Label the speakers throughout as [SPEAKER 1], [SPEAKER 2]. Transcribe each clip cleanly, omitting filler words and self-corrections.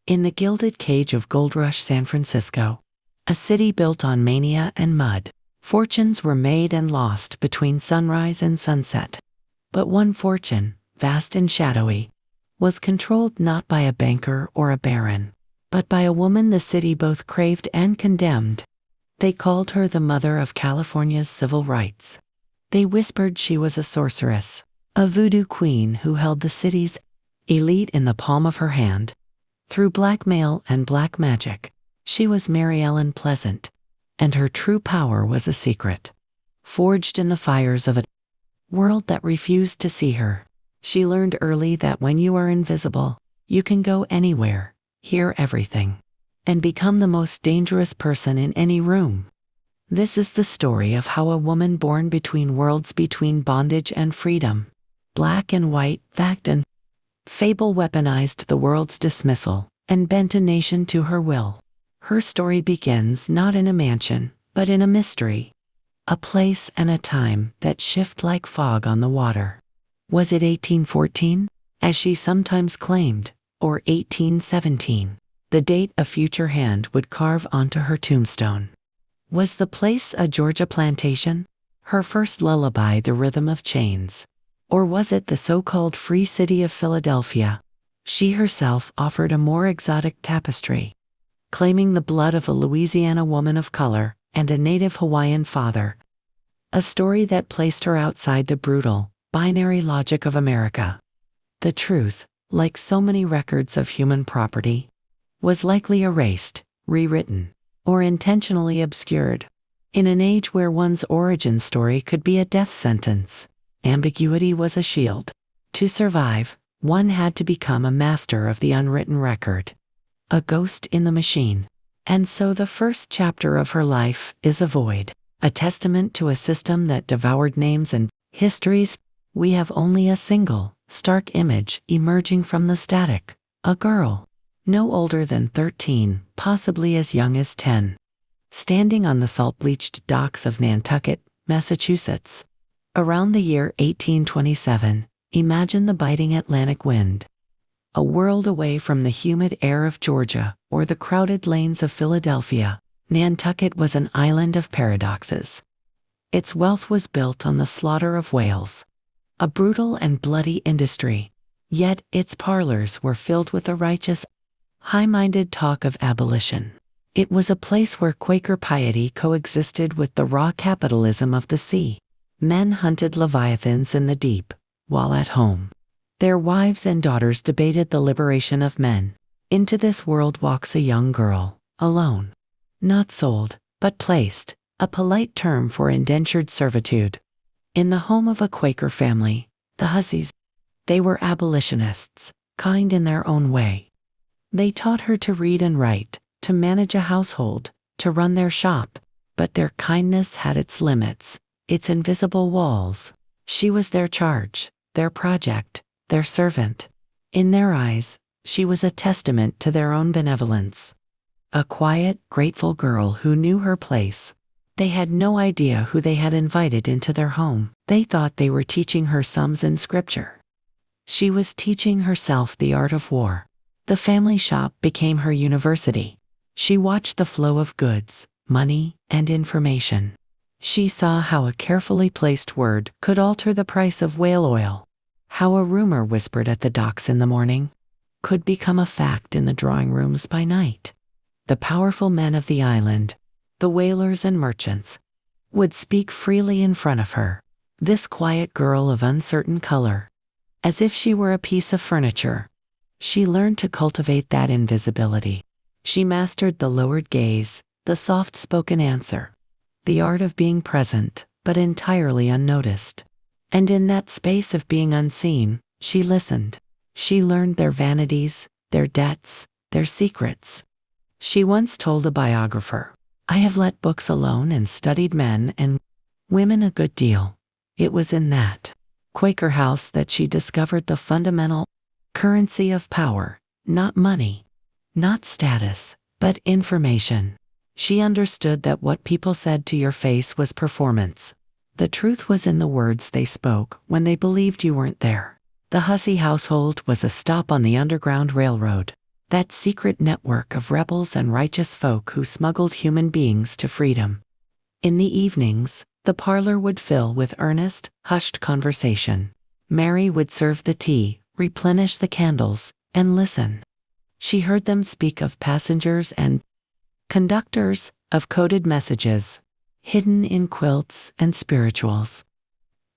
[SPEAKER 1] In the gilded cage of Gold Rush San Francisco, a city built on mania and mud, fortunes were made and lost between sunrise and sunset. But one fortune, vast and shadowy, was controlled not by a banker or a baron, but by a woman the city both craved and condemned. They called her the mother of California's civil rights. They whispered she was a sorceress, a voodoo queen who held the city's elite in the palm of her hand. Through blackmail and black magic, she was Mary Ellen Pleasant, and her true power was a secret, forged in the fires of a world that refused to see her. She learned early that when you are invisible, you can go anywhere, hear everything, and become the most dangerous person in any room. This is the story of how a woman born between worlds, between bondage and freedom, black and white, fact and fable, weaponized the world's dismissal and bent a nation to her will. Her story begins not in a mansion, but in a mystery, a place and a time that shift like fog on the water. Was it 1814, as she sometimes claimed, or 1817, the date a future hand would carve onto her tombstone? Was the place a Georgia plantation, her first lullaby the rhythm of chains? Or was it the so-called free city of Philadelphia? She herself offered a more exotic tapestry, claiming the blood of a Louisiana woman of color and a native Hawaiian father. A story that placed her outside the brutal, binary logic of America. The truth, like so many records of human property, was likely erased, rewritten, or intentionally obscured. In an age where one's origin story could be a death sentence, ambiguity was a shield. To survive, one had to become a master of the unwritten record, a ghost in the machine. And so the first chapter of her life is a void, a testament to a system that devoured names and histories. We have only a single, stark image emerging from the static: a girl, no older than 13, possibly as young as 10, standing on the salt-bleached docks of Nantucket, Massachusetts. Around the year 1827, imagine the biting Atlantic wind. A world away from the humid air of Georgia or the crowded lanes of Philadelphia, Nantucket was an island of paradoxes. Its wealth was built on the slaughter of whales, a brutal and bloody industry, yet its parlors were filled with the righteous, high-minded talk of abolition. It was a place where Quaker piety coexisted with the raw capitalism of the sea. Men hunted leviathans in the deep, while at home, their wives and daughters debated the liberation of men. Into this world walks a young girl, alone. Not sold, but placed, a polite term for indentured servitude. In the home of a Quaker family, the Husseys. They were abolitionists, kind in their own way. They taught her to read and write, to manage a household, to run their shop, but their kindness had its limits, its invisible walls. She was their charge, their project, their servant. In their eyes, she was a testament to their own benevolence. A quiet, grateful girl who knew her place. They had no idea who they had invited into their home. They thought they were teaching her sums in scripture. She was teaching herself the art of war. The family shop became her university. She watched the flow of goods, money, and information. She saw how a carefully placed word could alter the price of whale oil, how a rumor whispered at the docks in the morning could become a fact in the drawing rooms by night. The powerful men of the island, the whalers and merchants, would speak freely in front of her. This quiet girl of uncertain color, as if she were a piece of furniture. She learned to cultivate that invisibility. She mastered the lowered gaze, the soft-spoken answer, the art of being present, but entirely unnoticed. And in that space of being unseen, she listened. She learned their vanities, their debts, their secrets. She once told a biographer, "I have let books alone and studied men and women a good deal." It was in that Quaker house that she discovered the fundamental currency of power, not money, not status, but information. She understood that what people said to your face was performance. The truth was in the words they spoke when they believed you weren't there. The Hussey household was a stop on the Underground Railroad. that secret network of rebels and righteous folk who smuggled human beings to freedom. In the evenings, the parlor would fill with earnest, hushed conversation. Mary would serve the tea, replenish the candles, and listen. She heard them speak of passengers and conductors, of coded messages, hidden in quilts and spirituals.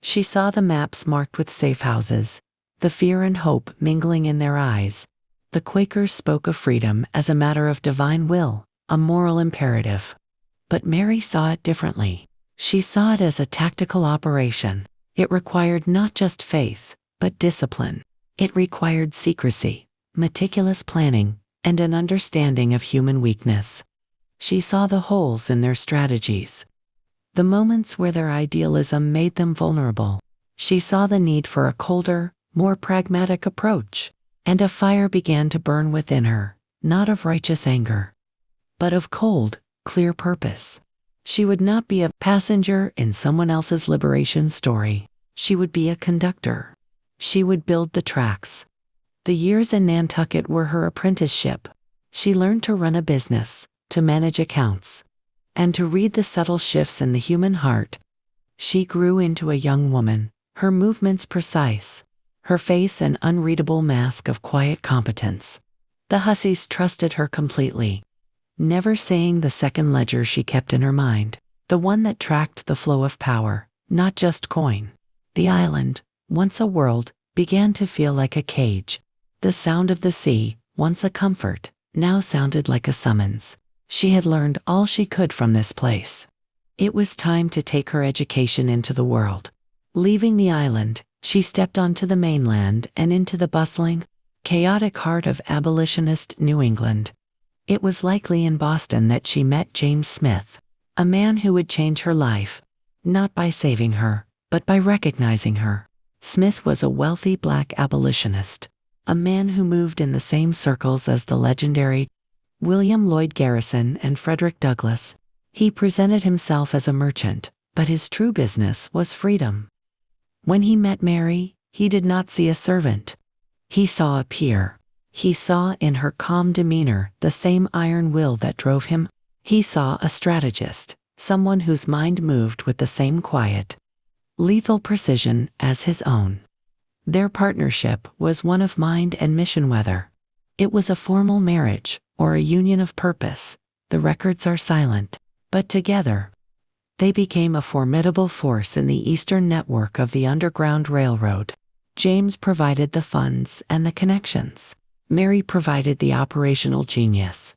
[SPEAKER 1] She saw the maps marked with safe houses, the fear and hope mingling in their eyes. The Quakers spoke of freedom as a matter of divine will, a moral imperative. But Mary saw it differently. She saw it as a tactical operation. It required not just faith, but discipline. It required secrecy, meticulous planning, and an understanding of human weakness. She saw the holes in their strategies, the moments where their idealism made them vulnerable. She saw the need for a colder, more pragmatic approach, and a fire began to burn within her, not of righteous anger, but of cold, clear purpose. She would not be a passenger in someone else's liberation story. She would be a conductor. She would build the tracks. The years in Nantucket were her apprenticeship. She learned to run a business, to manage accounts, and to read the subtle shifts in the human heart. She grew into a young woman, her movements precise, her face an unreadable mask of quiet competence. The hussies trusted her completely, never saying the second ledger she kept in her mind, the one that tracked the flow of power, not just coin. The island, once a world, began to feel like a cage. The sound of the sea, once a comfort, now sounded like a summons. She had learned all she could from this place. It was time to take her education into the world. Leaving the island, she stepped onto the mainland and into the bustling, chaotic heart of abolitionist New England. It was likely in Boston that she met James Smith, a man who would change her life, not by saving her, but by recognizing her. Smith was a wealthy black abolitionist, a man who moved in the same circles as the legendary William Lloyd Garrison and Frederick Douglass. He presented himself as a merchant, but his true business was freedom. When he met Mary, he did not see a servant. He saw a peer. He saw in her calm demeanor the same iron will that drove him. He saw a strategist, someone whose mind moved with the same quiet, lethal precision as his own. Their partnership was one of mind and mission. Whether it was a formal marriage or a union of purpose, the records are silent. But together, they became a formidable force in the eastern network of the Underground Railroad. James provided the funds and the connections. Mary provided the operational genius.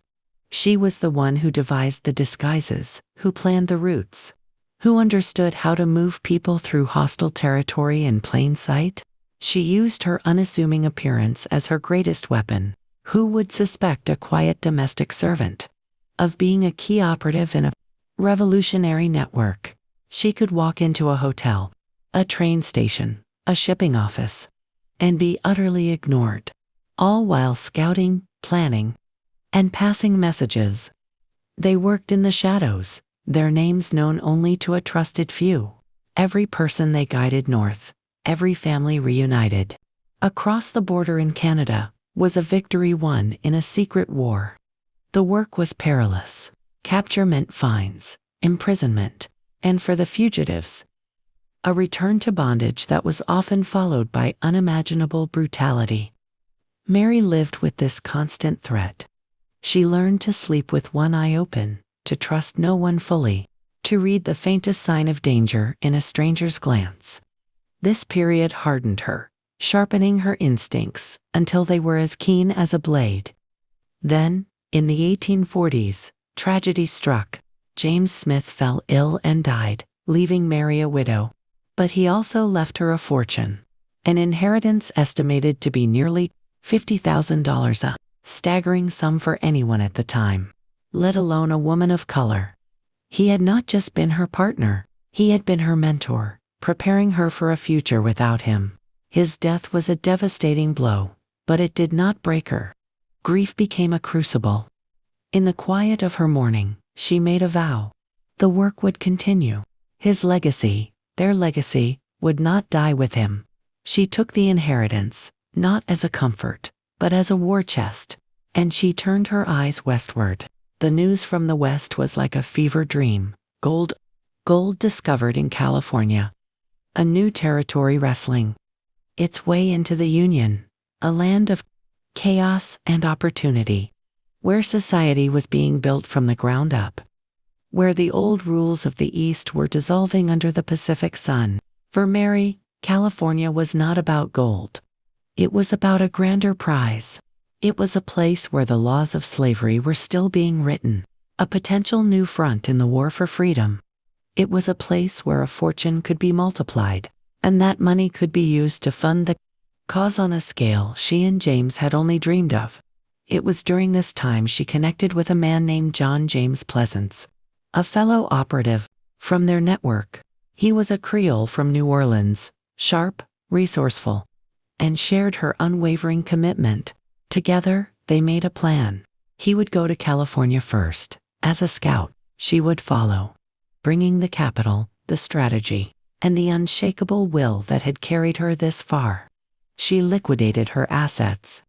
[SPEAKER 1] She was the one who devised the disguises, who planned the routes, who understood how to move people through hostile territory in plain sight. She used her unassuming appearance as her greatest weapon. Who would suspect a quiet domestic servant of being a key operative in a revolutionary network? She could walk into a hotel, a train station, a shipping office, and be utterly ignored, all while scouting, planning, and passing messages. They worked in the shadows, their names known only to a trusted few. Every person they guided north, every family reunited. Across the border in Canada was a victory won in a secret war. The work was perilous. Capture meant fines, imprisonment, and for the fugitives, a return to bondage that was often followed by unimaginable brutality. Mary lived with this constant threat. She learned to sleep with one eye open, to trust no one fully, to read the faintest sign of danger in a stranger's glance. This period hardened her, sharpening her instincts until they were as keen as a blade. Then, in the 1840s, tragedy struck. James Smith fell ill and died, leaving Mary a widow. But he also left her a fortune, an inheritance estimated to be nearly $50,000, a staggering sum for anyone at the time, let alone a woman of color. He had not just been her partner, he had been her mentor, preparing her for a future without him. His death was a devastating blow, but it did not break her. Grief became a crucible. In the quiet of her mourning, she made a vow. The work would continue. His legacy, their legacy, would not die with him. She took the inheritance, not as a comfort, but as a war chest, and she turned her eyes westward. The news from the west was like a fever dream. Gold discovered in California. A new territory wrestling its way into the Union, a land of chaos and opportunity, where society was being built from the ground up, where the old rules of the East were dissolving under the Pacific sun. For Mary, California was not about gold. It was about a grander prize. It was a place where the laws of slavery were still being written, a potential new front in the war for freedom. It was a place where a fortune could be multiplied, and that money could be used to fund the cause on a scale she and James had only dreamed of. It was during this time she connected with a man named John James Pleasance, a fellow operative from their network. He was a Creole from New Orleans, sharp, resourceful, and shared her unwavering commitment. Together, they made a plan. He would go to California first. As a scout, she would follow, bringing the capital, the strategy, and the unshakable will that had carried her this far. She liquidated her assets,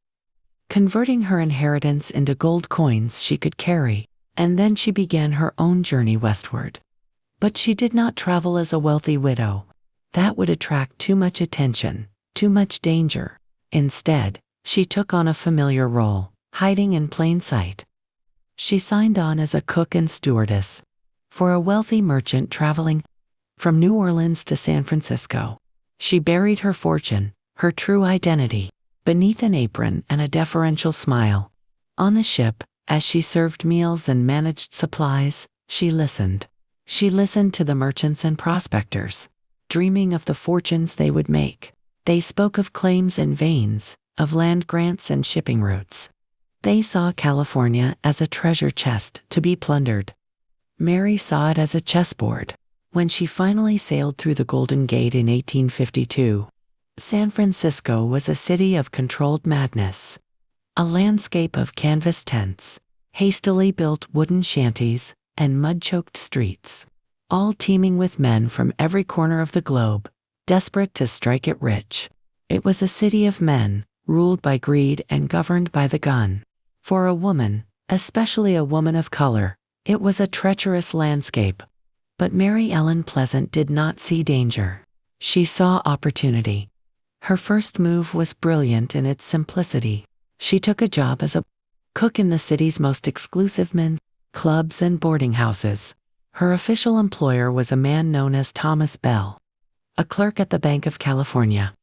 [SPEAKER 1] converting her inheritance into gold coins she could carry, and then she began her own journey westward. But she did not travel as a wealthy widow. That would attract too much attention, too much danger. Instead, she took on a familiar role, hiding in plain sight. She signed on as a cook and stewardess for a wealthy merchant traveling from New Orleans to San Francisco. She buried her fortune, her true identity, beneath an apron and a deferential smile. On the ship, as she served meals and managed supplies, she listened. She listened to the merchants and prospectors, dreaming of the fortunes they would make. They spoke of claims and veins, of land grants and shipping routes. They saw California as a treasure chest to be plundered. Mary saw it as a chessboard. When she finally sailed through the Golden Gate in 1852, San Francisco was a city of controlled madness, a landscape of canvas tents, hastily built wooden shanties, and mud-choked streets, all teeming with men from every corner of the globe, desperate to strike it rich. It was a city of men, ruled by greed and governed by the gun. For a woman, especially a woman of color, it was a treacherous landscape. But Mary Ellen Pleasant did not see danger. She saw opportunity. Her first move was brilliant in its simplicity. She took a job as a cook in the city's most exclusive men's clubs and boarding houses. Her official employer was a man known as Thomas Bell, a clerk at the Bank of California.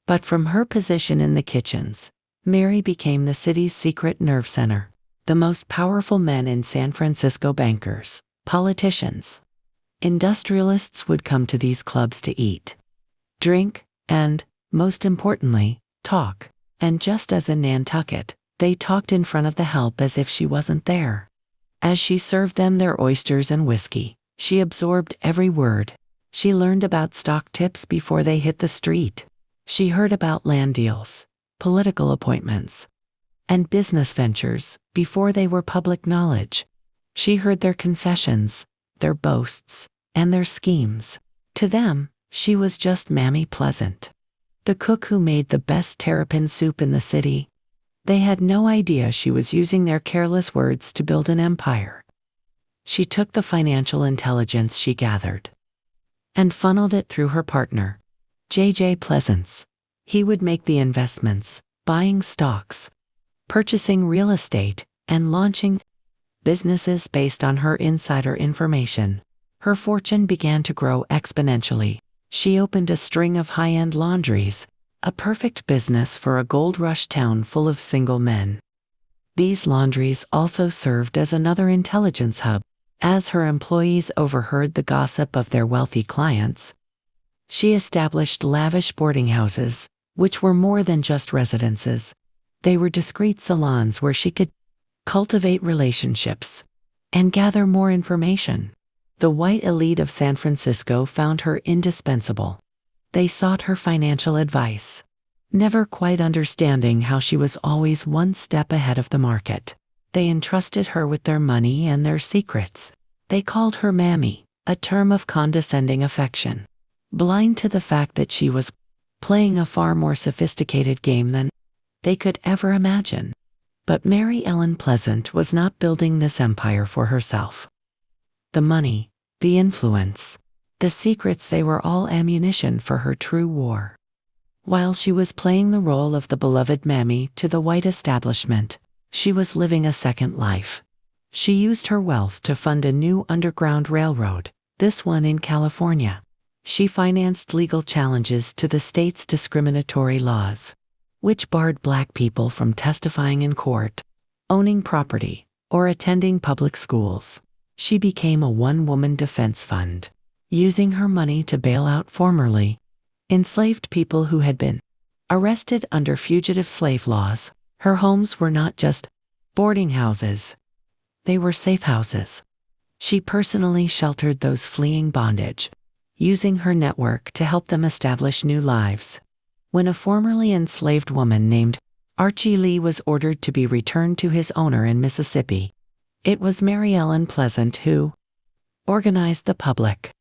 [SPEAKER 1] But from her position in the kitchens, Mary became the city's secret nerve center. The most powerful men in San Francisco, bankers, politicians, industrialists, would come to these clubs to eat, drink, and, most importantly, talk. And just as in Nantucket, they talked in front of the help as if she wasn't there. As she served them their oysters and whiskey, she absorbed every word. She learned about stock tips before they hit the street. She heard about land deals, political appointments, and business ventures before they were public knowledge. She heard their confessions, their boasts, and their schemes. To them, she was just Mammy Pleasant, the cook who made the best terrapin soup in the city. They had no idea she was using their careless words to build an empire. She took the financial intelligence she gathered and funneled it through her partner, J.J. Pleasance. He would make the investments, buying stocks, purchasing real estate, and launching businesses based on her insider information. Her fortune began to grow exponentially. She opened a string of high-end laundries, a perfect business for a gold rush town full of single men. These laundries also served as another intelligence hub. As her employees overheard the gossip of their wealthy clients, she established lavish boarding houses, which were more than just residences. They were discreet salons where she could cultivate relationships and gather more information. The white elite of San Francisco found her indispensable. They sought her financial advice, never quite understanding how she was always one step ahead of the market. They entrusted her with their money and their secrets. They called her Mammy, a term of condescending affection, blind to the fact that she was playing a far more sophisticated game than they could ever imagine. But Mary Ellen Pleasant was not building this empire for herself. The money, the influence, the secrets, they were all ammunition for her true war. While she was playing the role of the beloved mammy to the white establishment, she was living a second life. She used her wealth to fund a new underground railroad, this one in California. She financed legal challenges to the state's discriminatory laws, which barred Black people from testifying in court, owning property, or attending public schools. She became a one-woman defense fund, using her money to bail out formerly enslaved people who had been arrested under fugitive slave laws. Her homes were not just boarding houses, they were safe houses. She personally sheltered those fleeing bondage, using her network to help them establish new lives. When a formerly enslaved woman named Archie Lee was ordered to be returned to his owner in Mississippi, it was Mary Ellen Pleasant who organized the public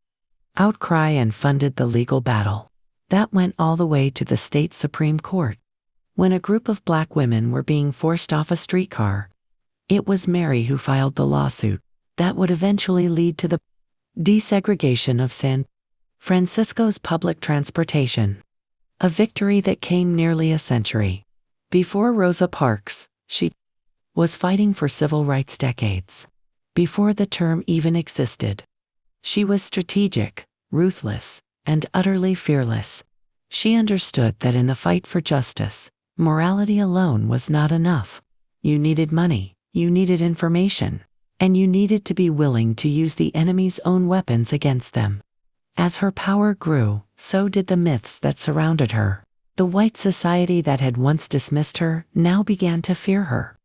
[SPEAKER 1] outcry and funded the legal battle. That went all the way to the state Supreme Court. When a group of Black women were being forced off a streetcar, it was Mary who filed the lawsuit that would eventually lead to the desegregation of San Francisco's public transportation, a victory that came nearly a century before Rosa Parks. She was fighting for civil rights decades before the term even existed. She was strategic, ruthless, and utterly fearless. She understood that in the fight for justice, morality alone was not enough. You needed money, you needed information, and you needed to be willing to use the enemy's own weapons against them. As her power grew, so did the myths that surrounded her. The white society that had once dismissed her now began to fear her.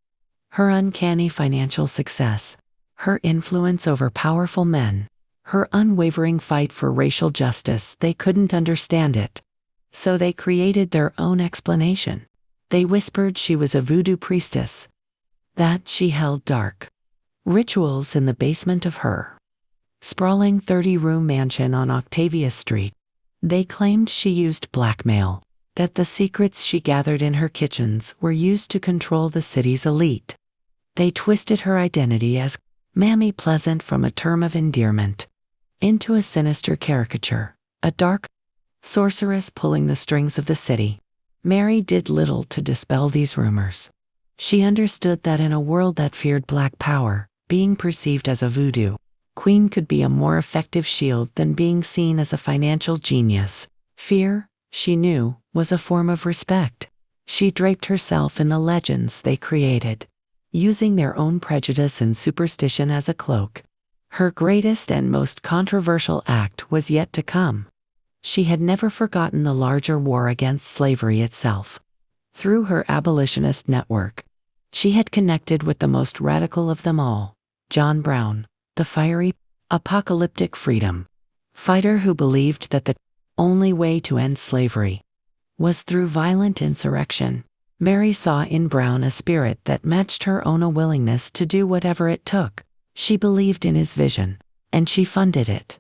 [SPEAKER 1] Her uncanny financial success, her influence over powerful men, her unwavering fight for racial justice, they couldn't understand it. So they created their own explanation. They whispered she was a voodoo priestess, that she held dark rituals in the basement of her sprawling 30-room mansion on Octavia Street. They claimed she used blackmail, that the secrets she gathered in her kitchens were used to control the city's elite. They twisted her identity as Mammy Pleasant from a term of endearment into a sinister caricature, a dark sorceress pulling the strings of the city. Mary did little to dispel these rumors. She understood that in a world that feared Black power, being perceived as a voodoo queen could be a more effective shield than being seen as a financial genius. Fear, she knew, was a form of respect. She draped herself in the legends they created, using their own prejudice and superstition as a cloak. Her greatest and most controversial act was yet to come. She had never forgotten the larger war against slavery itself. Through her abolitionist network, she had connected with the most radical of them all, John Brown, the fiery, apocalyptic freedom fighter who believed that the only way to end slavery was through violent insurrection. Mary saw in Brown a spirit that matched her own willingness to do whatever it took. She believed in his vision, and she funded it.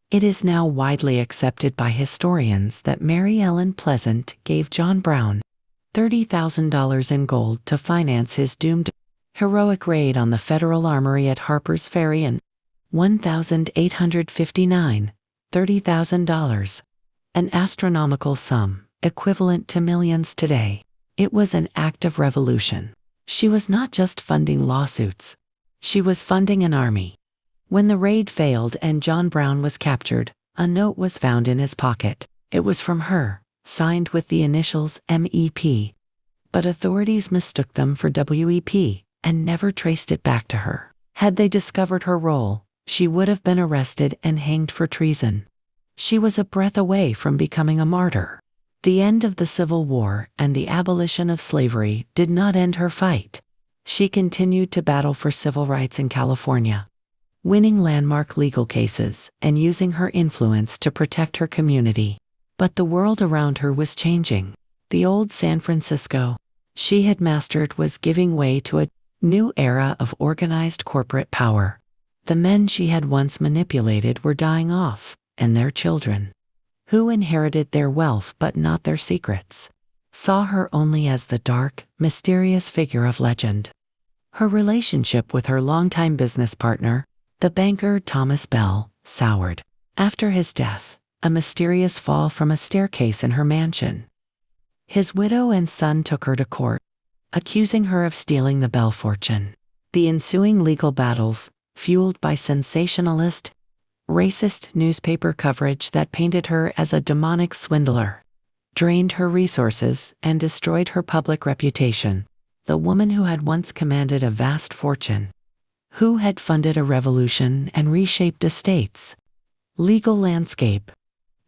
[SPEAKER 1] It is now widely accepted by historians that Mary Ellen Pleasant gave John Brown $30,000 in gold to finance his doomed heroic raid on the Federal Armory at Harper's Ferry in 1859, $30,000, an astronomical sum, equivalent to millions today. It was an act of revolution. She was not just funding lawsuits. She was funding an army. When the raid failed and John Brown was captured, a note was found in his pocket. It was from her, signed with the initials MEP. But authorities mistook them for WEP and never traced it back to her. Had they discovered her role, she would have been arrested and hanged for treason. She was a breath away from becoming a martyr. The end of the Civil War and the abolition of slavery did not end her fight. She continued to battle for civil rights in California, winning landmark legal cases and using her influence to protect her community. But the world around her was changing. The old San Francisco she had mastered was giving way to a new era of organized corporate power. The men she had once manipulated were dying off, and their children, who inherited their wealth but not their secrets, saw her only as the dark, mysterious figure of legend. Her relationship with her longtime business partner, the banker Thomas Bell, soured. After his death, a mysterious fall from a staircase in her mansion. His widow and son took her to court, accusing her of stealing the Bell fortune. The ensuing legal battles, fueled by sensationalist, racist newspaper coverage that painted her as a demonic swindler, drained her resources and destroyed her public reputation. The woman who had once commanded a vast fortune, who had funded a revolution and reshaped a state's legal landscape,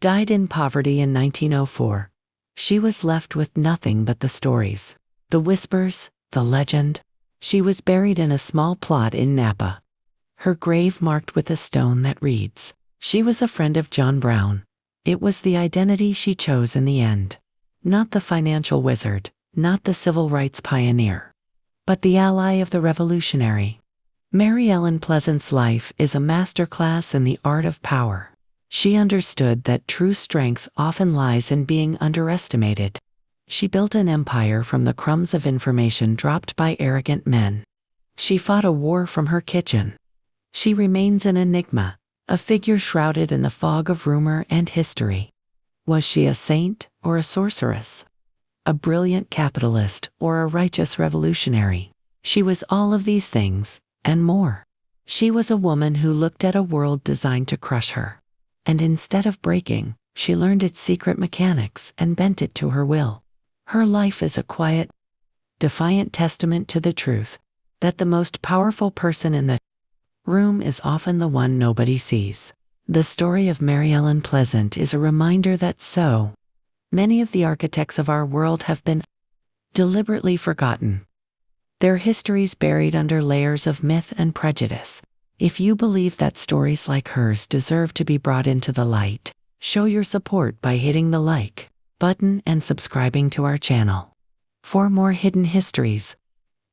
[SPEAKER 1] died in poverty in 1904. She was left with nothing but the stories, the whispers, the legend. She was buried in a small plot in Napa, her grave marked with a stone that reads, "She was a friend of John Brown." It was the identity she chose in the end. Not the financial wizard, not the civil rights pioneer, but the ally of the revolutionary. Mary Ellen Pleasant's life is a masterclass in the art of power. She understood that true strength often lies in being underestimated. She built an empire from the crumbs of information dropped by arrogant men. She fought a war from her kitchen. She remains an enigma, a figure shrouded in the fog of rumor and history. Was she a saint or a sorceress? A brilliant capitalist or a righteous revolutionary? She was all of these things, and more. She was a woman who looked at a world designed to crush her. And instead of breaking, she learned its secret mechanics and bent it to her will. Her life is a quiet, defiant testament to the truth that the most powerful person in the room is often the one nobody sees. The story of Mary Ellen Pleasant is a reminder that so many of the architects of our world have been deliberately forgotten, their histories buried under layers of myth and prejudice. If you believe that stories like hers deserve to be brought into the light, show your support by hitting the like button and subscribing to our channel. For more hidden histories,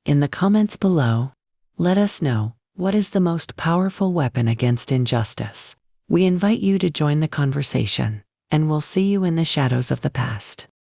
[SPEAKER 1] in the comments below, let us know, what is the most powerful weapon against injustice? We invite you to join the conversation, and we'll see you in the shadows of the past.